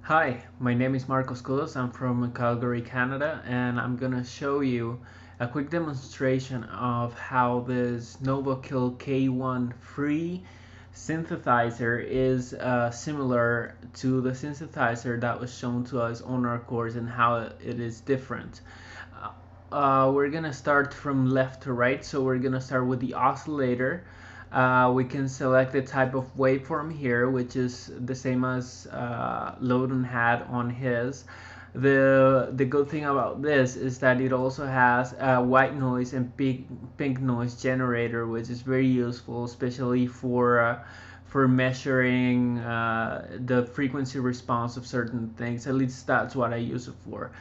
Hi, my name is Marcos Kudos. I'm from Calgary, Canada, and I'm gonna show you a quick demonstration of how this Novakill K1 free synthesizer is similar to the synthesizer that was shown to us on our course and how it is different. We're gonna start from left to right, so we're gonna start with the oscillator. We can select the type of waveform here, which is the same as Loudon had on his. The good thing about this is that it also has a white noise and pink noise generator, which is very useful, especially for measuring the frequency response of certain things. At least that's what I use it for.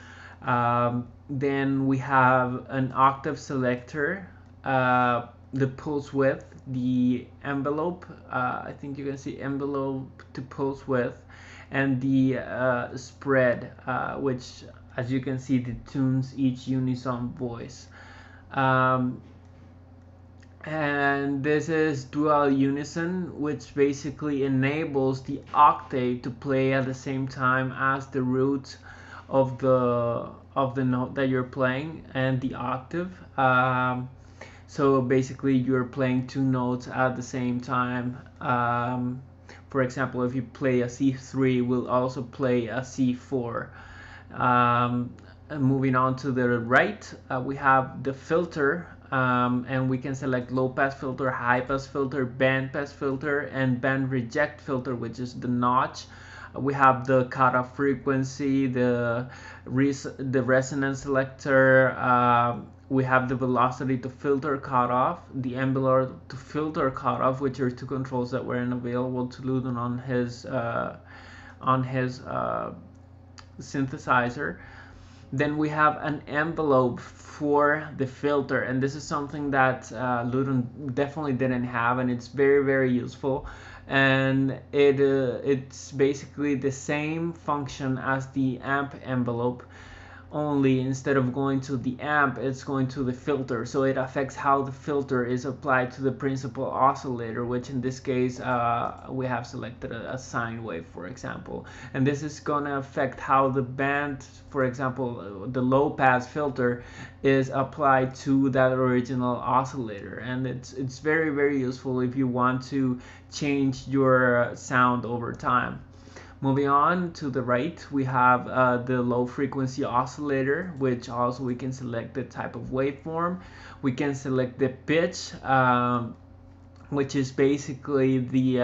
Then we have an octave selector, the pulse width, the envelope, I think you can see envelope to pulse width, and the spread, which as you can see detunes each unison voice. Um, and this is dual unison, which basically enables the octave to play at the same time as the root of the note that you're playing and the octave. So basically you're playing two notes at the same time. For example, if you play a C3, we'll also play a C4. Moving on to the right, we have the filter, and we can select low pass filter, high pass filter, band pass filter, and band reject filter, which is the notch. We have the cutoff frequency, the resonance selector. We have the velocity to filter cutoff, the envelope to filter cutoff, which are two controls that weren't available to Ludon on his synthesizer. Then we have an envelope for the filter, and this is something that Ludon definitely didn't have, and it's very useful. And it's basically the same function as the amp envelope, only instead of going to the amp, it's going to the filter. So it affects how the filter is applied to the principal oscillator, which in this case we have selected a sine wave, for example. And this is going to affect how the band, for example, the low pass filter is applied to that original oscillator. And it's very useful if you want to change your sound over time. Moving on to the right, we have the low frequency oscillator, which also we can select the type of waveform. We can select the pitch, which is basically the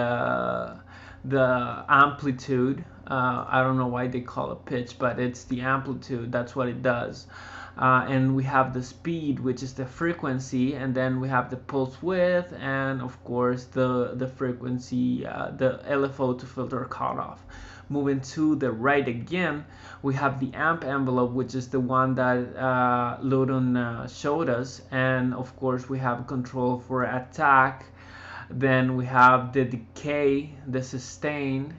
amplitude. I don't know why they call it pitch, but it's the amplitude. That's what it does. And we have the speed, which is the frequency, and then we have the pulse width, and of course the frequency, the LFO to filter cutoff. Moving to the right again, we have the amp envelope, which is the one that Loudon showed us, and of course we have control for attack. Then we have the decay, the sustain,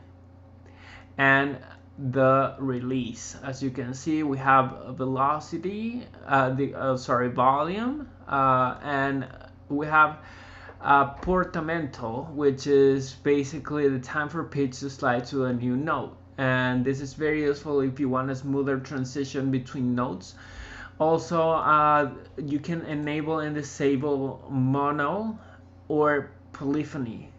and the release. As you can see, we have velocity, volume, and we have portamento, which is basically the time for pitch to slide to a new note. And this is very useful if you want a smoother transition between notes. Also, you can enable and disable mono or polyphony,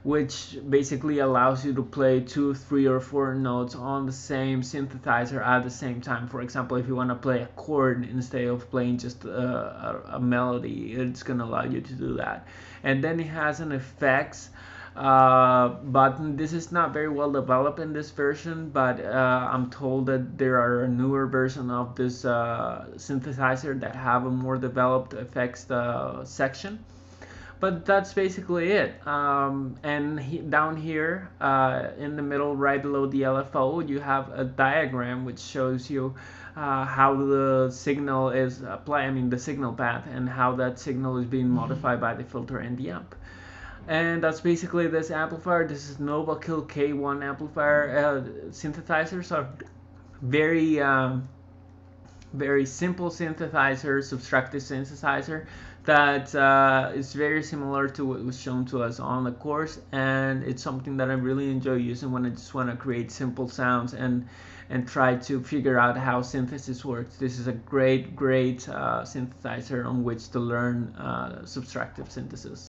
which basically allows you to play 2, 3, or 4 notes on the same synthesizer at the same time. For example, if you want to play a chord instead of playing just a melody, it's going to allow you to do that. And then it has an effects button. This is not very well developed in this version, but I'm told that there are a newer version of this synthesizer that have a more developed effects section. But that's basically it. And down here in the middle, right below the LFO, you have a diagram which shows you how the signal is applied, I mean the signal path, and how that signal is being modified by the filter and the amp. And that's basically this amplifier. This is Novakill K1 amplifier synthesizer. So very simple synthesizer, subtractive synthesizer. that is very similar to what was shown to us on the course, and it's something that I really enjoy using when I just want to create simple sounds and try to figure out how synthesis works. This is a great synthesizer on which to learn subtractive synthesis.